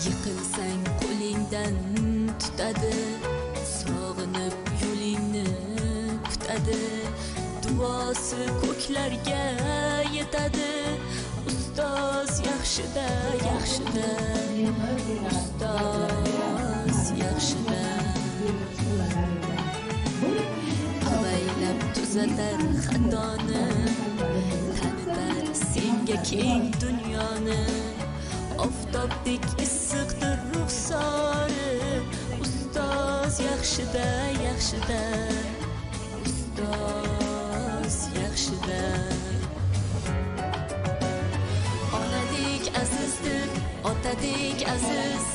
Yiqilsang qo'lingdan tutadi, sog'inib yo'lingni kutadi, duosi ko'klarga yetadi. Ustoz yaxshida, yaxshida, ustoz yaxshida. Avaylab tuzatar xatoni, tanitar senga keng dunyoni. Oftobdek issiqdir ruxsori, ustoz yaxshida, yaxshida, ustoz yaxshida. Onadek azizdir, otadek aziz,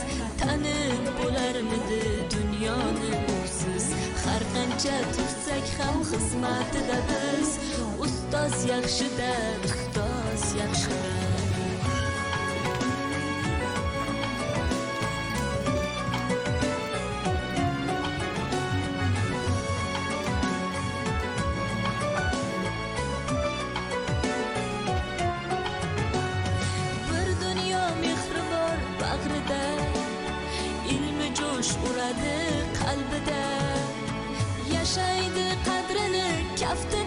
tanib bo'larmidi dunyoni usiz. Har qancha tursak ham xizmatida biz, ustoz yaxshida, ustoz yaxshida. Ilmi jo'sh uradi qalbida, yashaydi qadrini kafti